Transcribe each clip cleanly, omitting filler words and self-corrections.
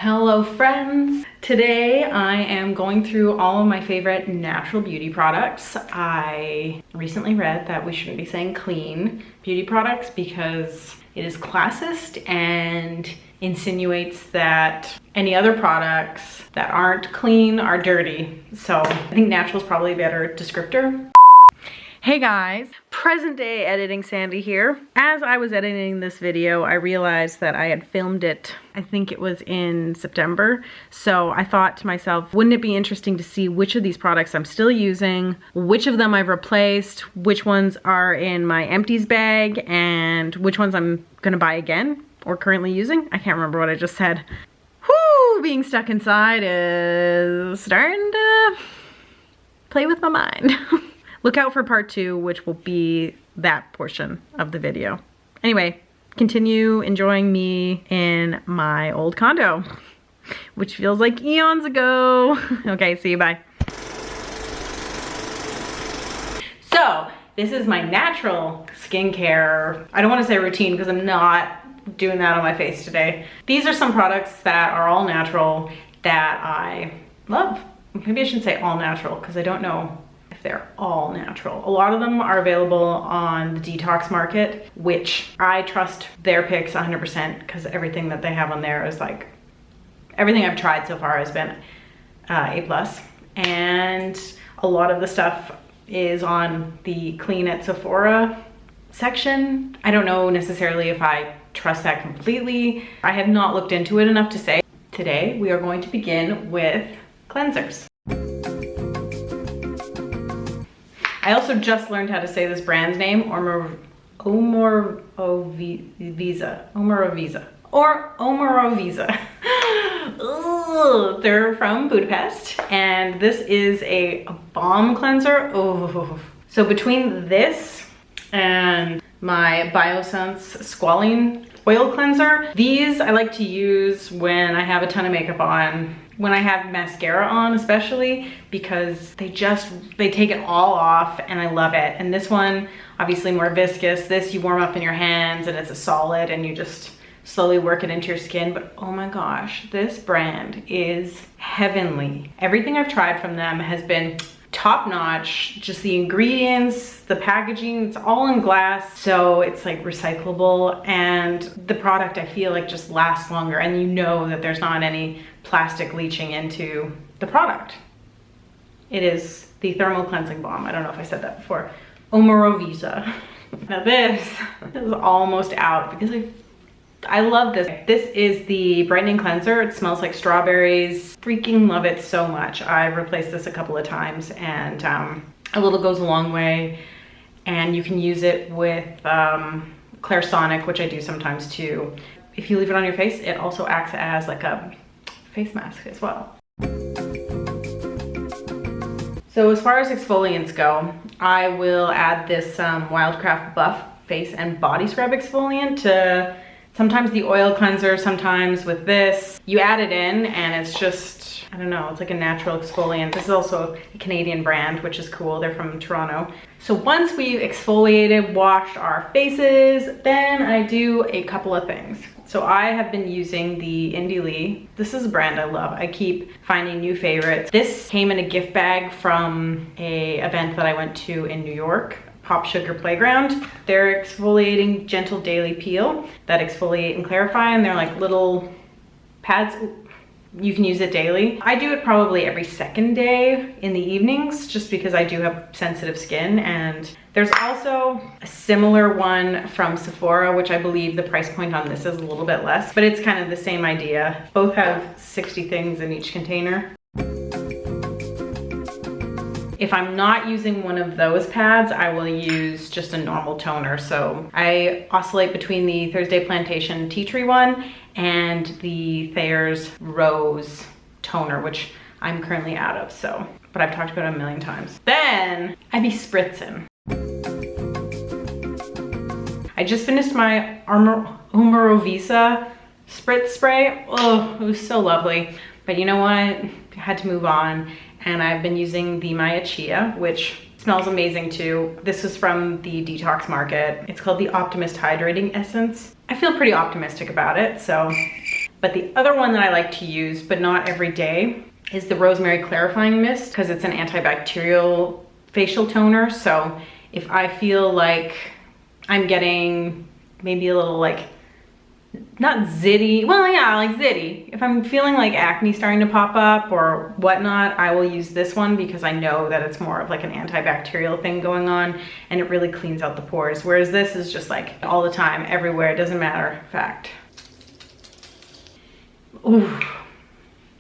Hello friends! Today I am going through all of my favorite natural beauty products. I recently read that we shouldn't be saying clean beauty products because it is classist and insinuates that any other products that aren't clean are dirty. So I think natural is probably a better descriptor. Hey guys, present day editing Sandy here. As I was editing this video, I realized that I had filmed it, I think it was in September. So I thought to myself, wouldn't it be interesting to see which of these products I'm still using, which of them I've replaced, which ones are in my empties bag, and which ones I'm gonna buy again or currently using. I can't remember what I just said. Whew, being stuck inside is starting to play with my mind. Look out for part 2, which will be that portion of the video. Anyway, continue enjoying me in my old condo, which feels like eons ago. Okay, see you, bye. So, this is my natural skincare. I don't want to say routine because I'm not doing that on my face today. These are some products that are all natural that I love. Maybe I shouldn't say all natural because I don't know if they're all natural. A lot of them are available on the detox market, which I trust their picks 100% because everything that they have on there is like, everything I've tried so far has been A+. And a lot of the stuff is on the clean at Sephora section. I don't know necessarily if I trust that completely. I have not looked into it enough to say. Today we are going to begin with cleansers. I also just learned how to say this brand's name, Omorovisa. Ugh, they're from Budapest, and this is a balm cleanser. Oh. So between this and my Biosense Squalene oil cleanser, these I like to use when I have a ton of makeup on, when I have mascara on especially, because they take it all off and I love it. And this one, obviously more viscous. This you warm up in your hands and it's a solid and you just slowly work it into your skin. But oh my gosh, this brand is heavenly. Everything I've tried from them has been top notch. Just the ingredients, the packaging, it's all in glass, so it's like recyclable, and the product I feel like just lasts longer, and you know that there's not any plastic leaching into the product. It is the thermal cleansing balm. I don't know if I said that before. Omorovisa. Now this is almost out because I love this. This is the brightening cleanser. It smells like strawberries. Freaking love it so much. I've replaced this a couple of times, and a little goes a long way. And you can use it with Clairsonic, which I do sometimes too. If you leave it on your face, it also acts as like a face mask as well. So as far as exfoliants go, I will add this Wildcraft Buff Face and Body Scrub exfoliant to sometimes the oil cleanser, sometimes with this. You add it in and it's just, I don't know, it's like a natural exfoliant. This is also a Canadian brand, which is cool. They're from Toronto. So once we've exfoliated, washed our faces, then I do a couple of things. So I have been using the Indie Lee. This is a brand I love. I keep finding new favorites. This came in a gift bag from a event that I went to in New York. Pop Sugar Playground. They're exfoliating gentle daily peel that exfoliate and clarify, and they're like little pads. You can use it daily. I do it probably every second day in the evenings just because I do have sensitive skin. And there's also a similar one from Sephora, which I believe the price point on this is a little bit less, but it's kind of the same idea. Both have 60 things in each container. If I'm not using one of those pads, I will use just a normal toner. So I oscillate between the Thursday Plantation Tea Tree one and the Thayer's Rose toner, which I'm currently out of, so, but I've talked about it a million times. Then I be spritzing. I just finished my Omorovisa spritz spray. Oh, it was so lovely. But you know what? I had to move on. And I've been using the Maya Chia, which smells amazing too. This is from the detox market. It's called the Optimist Hydrating Essence. I feel pretty optimistic about it, so But the other one that I like to use, but not every day, is the Rosemary Clarifying Mist, because it's an antibacterial facial toner. So if I feel like I'm getting maybe a little like, not zitty, well yeah, like zitty. If I'm feeling like acne starting to pop up or whatnot, I will use this one because I know that it's more of like an antibacterial thing going on and it really cleans out the pores. Whereas this is just like all the time, everywhere, it doesn't matter. Fact. Ooh,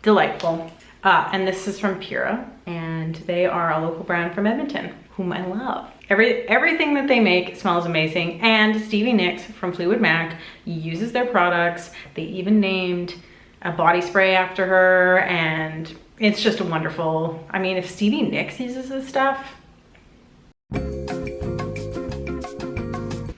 delightful. And this is from Pura, and they are a local brand from Edmonton, whom I love. Everything that they make smells amazing, and Stevie Nicks from Fleetwood Mac uses their products. They even named a body spray after her, and it's just a wonderful, I mean, if Stevie Nicks uses this stuff.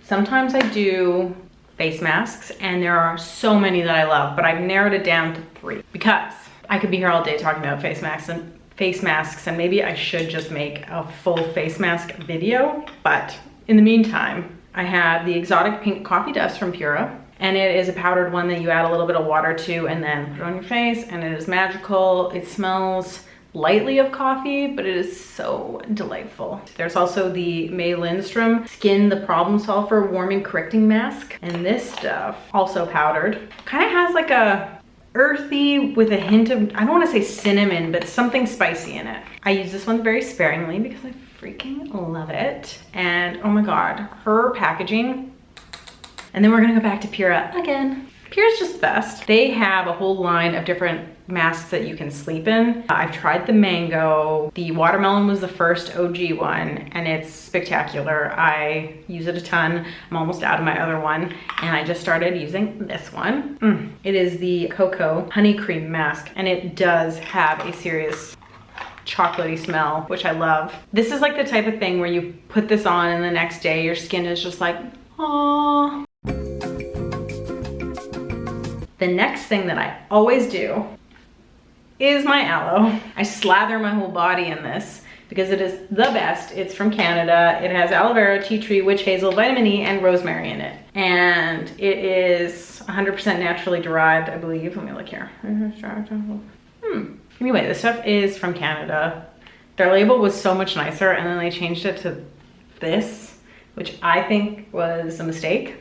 Sometimes I do face masks, and there are so many that I love, but I've narrowed it down to 3 because I could be here all day talking about face masks, and maybe I should just make a full face mask video. But in the meantime, I have the Exotic Pink Coffee Dust from Pura, and it is a powdered one that you add a little bit of water to and then put it on your face, and it is magical. It smells lightly of coffee, but it is so delightful. There's also the May Lindstrom Skin the Problem Solver Warming Correcting Mask, and this stuff, also powdered, kind of has like a earthy with a hint of, I don't want to say cinnamon, but something spicy in it. I use this one very sparingly because I freaking love it. And oh my God, her packaging. And then we're gonna go back to Pura again. Pura's just the best. They have a whole line of different masks that you can sleep in. I've tried the mango. The watermelon was the first OG one, and it's spectacular. I use it a ton. I'm almost out of my other one, and I just started using this one. It is the Cocoa Honey Cream Mask, and it does have a serious chocolatey smell, which I love. This is like the type of thing where you put this on and the next day your skin is just like, aww. The next thing that I always do is my aloe. I slather my whole body in this because it is the best. It's from Canada. It has aloe vera, tea tree, witch hazel, vitamin E, and rosemary in it. And it is 100% naturally derived, I believe. Let me look here. Anyway, this stuff is from Canada. Their label was so much nicer, and then they changed it to this, which I think was a mistake.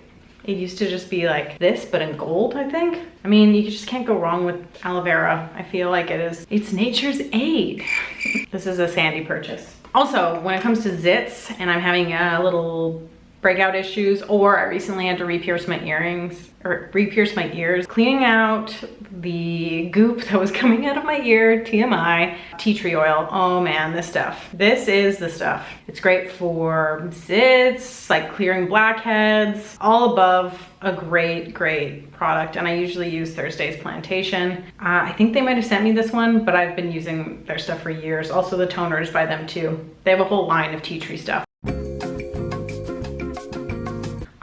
It used to just be like this, but in gold, I think. I mean, you just can't go wrong with aloe vera. I feel like it's nature's aid. This is a Sandy purchase. Also, when it comes to zits and I'm having a little breakout issues, or I recently had to re-pierce my earrings, or re-pierce my ears, cleaning out the goop that was coming out of my ear, TMI, tea tree oil. Oh man, this stuff. This is the stuff. It's great for zits, like clearing blackheads, all above a great, great product. And I usually use Thursday's Plantation. I think they might have sent me this one, but I've been using their stuff for years. Also the toners by them too. They have a whole line of tea tree stuff.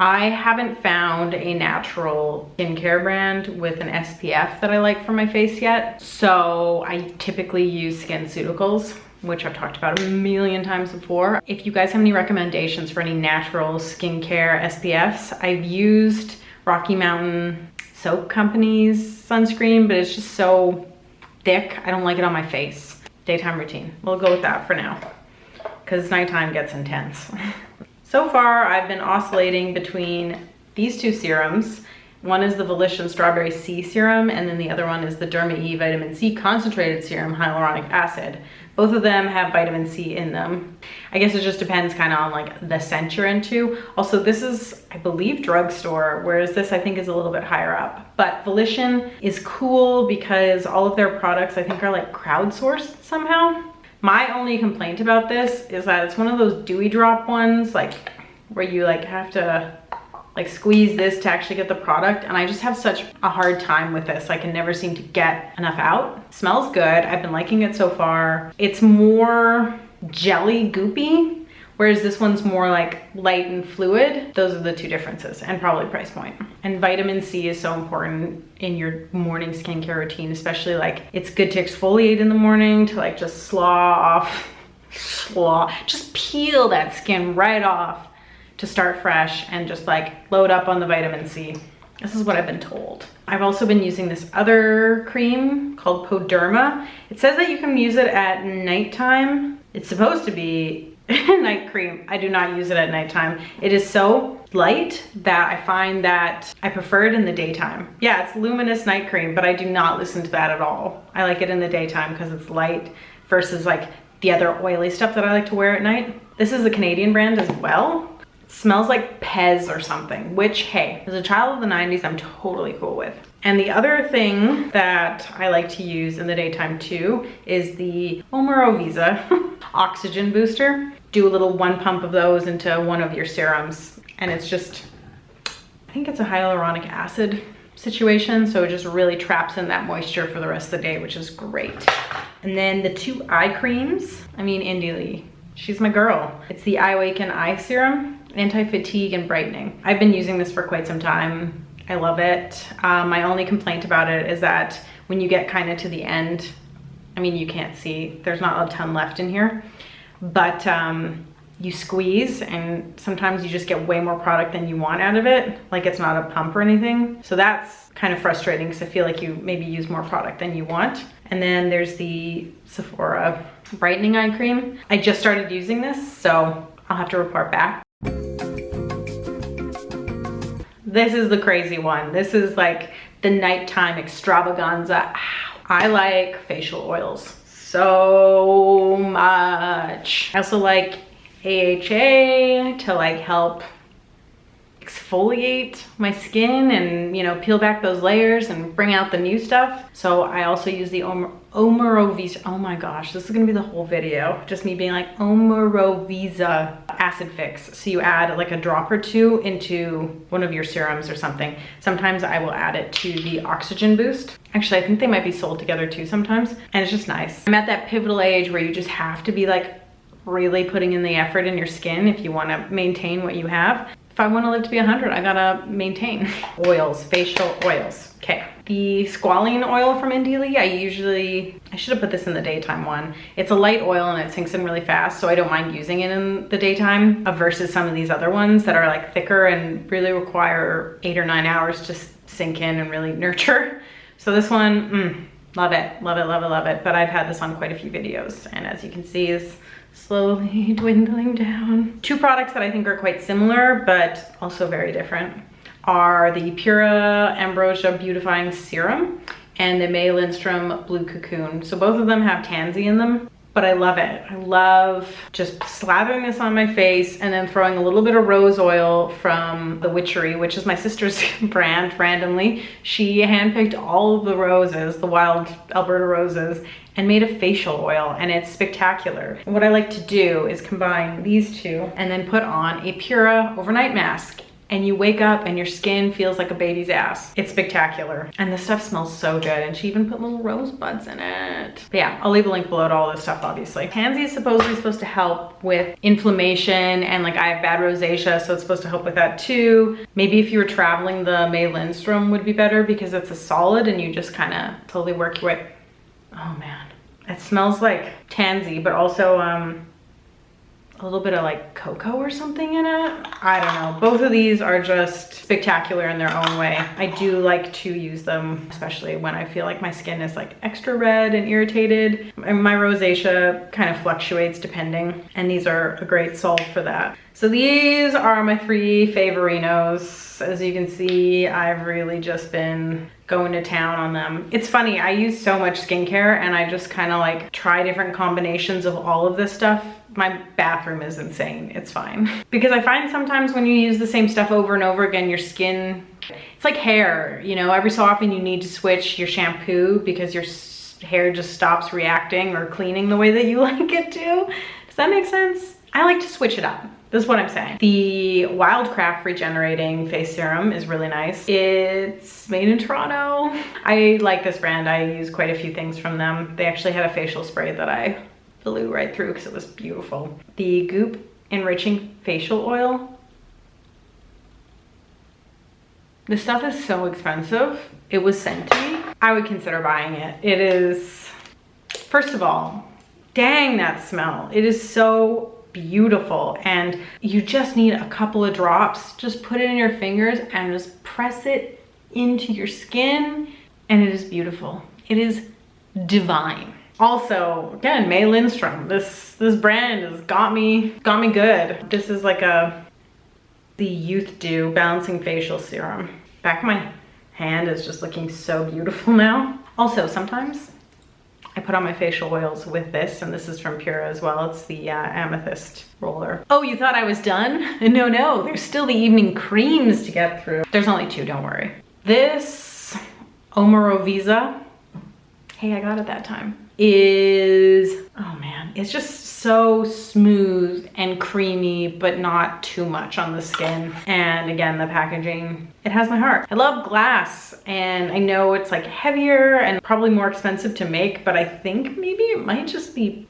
I haven't found a natural skincare brand with an SPF that I like for my face yet. So I typically use SkinCeuticals, which I've talked about a million times before. If you guys have any recommendations for any natural skincare SPFs, I've used Rocky Mountain Soap Company's sunscreen, but it's just so thick. I don't like it on my face. Daytime routine. We'll go with that for now because nighttime gets intense. So far, I've been oscillating between these 2 serums. One is the Volition Strawberry C Serum, and then the other one is the Derma E Vitamin C Concentrated Serum Hyaluronic Acid. Both of them have vitamin C in them. I guess it just depends kind of on like the scent you're into. Also, this is, I believe, drugstore, whereas this I think is a little bit higher up. But Volition is cool because all of their products I think are like crowdsourced somehow. My only complaint about this is that it's one of those dewy drop ones, like where you like have to like squeeze this to actually get the product. And I just have such a hard time with this. I can never seem to get enough out. Smells good. I've been liking it so far. It's more jelly goopy, whereas this one's more like light and fluid. Those are the 2 differences, and probably price point. And vitamin C is so important in your morning skincare routine, especially like it's good to exfoliate in the morning to like just just peel that skin right off to start fresh and just like load up on the vitamin C. This is what I've been told. I've also been using this other cream called Poderma. It says that you can use it at nighttime. It's supposed to be night cream. I do not use it at nighttime. It is so light that I find that I prefer it in the daytime. Yeah, it's luminous night cream, but I do not listen to that at all. I like it in the daytime because it's light versus like the other oily stuff that I like to wear at night. This is a Canadian brand as well. It smells like Pez or something, which, hey, as a child of the 90s, I'm totally cool with. And the other thing that I like to use in the daytime too is the Omorovisa Oxygen Booster. Do a little 1 pump of those into one of your serums. And it's just, I think it's a hyaluronic acid situation, so it just really traps in that moisture for the rest of the day, which is great. And then the 2 eye creams, I mean, Indy Lee, she's my girl. It's the Eye Awaken Eye Serum, anti-fatigue and brightening. I've been using this for quite some time. I love it. My only complaint about it is that when you get kind of to the end, I mean, you can't see, there's not a ton left in here, but you squeeze and sometimes you just get way more product than you want out of it. Like it's not a pump or anything. So that's kind of frustrating because I feel like you maybe use more product than you want. And then there's the Sephora Brightening Eye Cream. I just started using this, so I'll have to report back. This is the crazy one. This is like the nighttime extravaganza. Ow. I like facial oils so much. I also like AHA to like help exfoliate my skin and, you know, peel back those layers and bring out the new stuff. So I also use the Omorovisa. Oh my gosh, this is gonna be the whole video. Just me being like Omorovisa acid fix. So you add like a drop or 2 into one of your serums or something. Sometimes I will add it to the Oxygen Boost. Actually, I think they might be sold together too sometimes. And it's just nice. I'm at that pivotal age where you just have to be like really putting in the effort in your skin if you want to maintain what you have. If I want to live to be 100, I gotta maintain. Oils, facial oils. Okay, the squalene oil from Indy Lee, I should have put this in the daytime one. It's a light oil and it sinks in really fast, so I don't mind using it in the daytime versus some of these other ones that are like thicker and really require 8 or 9 hours to sink in and really nurture. So this one, love it, love it, love it, love it. But I've had this on quite a few videos, and as you can see, is slowly dwindling down. 2 products that I think are quite similar, but also very different, are the Pura Ambrosia Beautifying Serum and the May Lindstrom Blue Cocoon. So both of them have tansy in them, but I love it. I love just slathering this on my face and then throwing a little bit of rose oil from the Witchery, which is my sister's brand, randomly. She handpicked all of the roses, the wild Alberta roses, and made a facial oil, and it's spectacular. And what I like to do is combine these 2 and then put on a Pura overnight mask, and you wake up and your skin feels like a baby's ass. It's spectacular. And this stuff smells so good, and she even put little rosebuds in it. But yeah, I'll leave a link below to all this stuff, obviously. Tansy is supposedly supposed to help with inflammation, and like I have bad rosacea, so it's supposed to help with that too. Maybe if you were traveling, the May Lindstrom would be better because it's a solid and you just kind of slowly work your way. Oh man, it smells like tansy, but also a little bit of like cocoa or something in it. I don't know. Both of these are just spectacular in their own way. I do like to use them, especially when I feel like my skin is like extra red and irritated. And my rosacea kind of fluctuates depending, and these are a great solve for that. So these are my 3 favorinos. As you can see, I've really just been going to town on them. It's funny, I use so much skincare and I just kind of like try different combinations of all of this stuff. My bathroom is insane, it's fine. Because I find sometimes when you use the same stuff over and over again, your skin, it's like hair, you know, every so often you need to switch your shampoo because your hair just stops reacting or cleaning the way that you like it to. Does that make sense? I like to switch it up. This is what I'm saying. The Wildcraft Regenerating Face Serum is really nice. It's made in Toronto. I like this brand. I use quite a few things from them. They actually had a facial spray that I blew right through because it was beautiful. The Goop Enriching Facial Oil. This stuff is so expensive. It was sent to me. I would consider buying it. It is, first of all, dang that smell. It is so beautiful, and you just need a couple of drops. Just put it in your fingers and just press it into your skin, and it is beautiful. It is divine. Also, again, May Lindstrom. This brand has got me good. This is like the Youth Dew Balancing Facial Serum. Back of my hand is just looking so beautiful now. Also, sometimes I put on my facial oils with this, and this is from Pura as well. It's the Amethyst roller. Oh, you thought I was done? No, there's still the evening creams to get through. There's only 2, don't worry. This Omorovisa, hey, I got it that time, is, oh man, it's just so smooth and creamy, but not too much on the skin. And again, the packaging, it has my heart. I love glass, and I know it's like heavier and probably more expensive to make, but I think maybe it might just be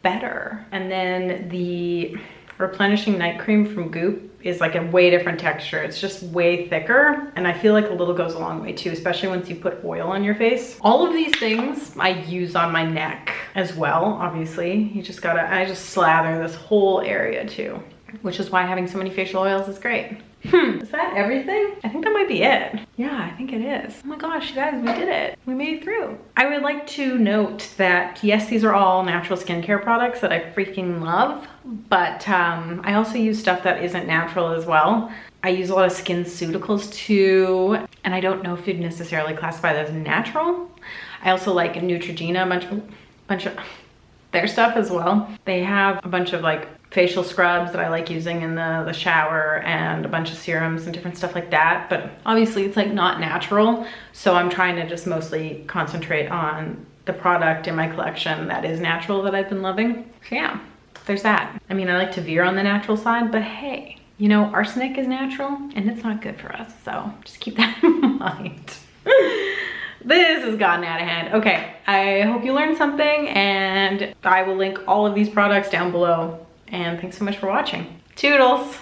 better. And then the Replenishing Night Cream from Goop is like a way different texture. It's just way thicker, and I feel like a little goes a long way too, especially once you put oil on your face. All of these things I use on my neck as well, obviously. You just gotta, I just slather this whole area too, which is why having so many facial oils is great. Is that everything? I think that might be it. Yeah, I think it is. Oh my gosh, you guys, we did it. We made it through. I would like to note that yes, these are all natural skincare products that I freaking love, but I also use stuff that isn't natural as well. I use a lot of SkinCeuticals too, and I don't know if you'd necessarily classify that as natural. I also like Neutrogena, a bunch of their stuff as well. They have a bunch of like facial scrubs that I like using in the shower, and a bunch of serums and different stuff like that, but obviously it's like not natural, so I'm trying to just mostly concentrate on the product in my collection that is natural that I've been loving. So yeah, there's that. I mean, I like to veer on the natural side, but hey, you know, arsenic is natural and it's not good for us, so just keep that in mind. This has gotten out of hand. Okay, I hope you learned something, and I will link all of these products down below. And thanks so much for watching. Toodles!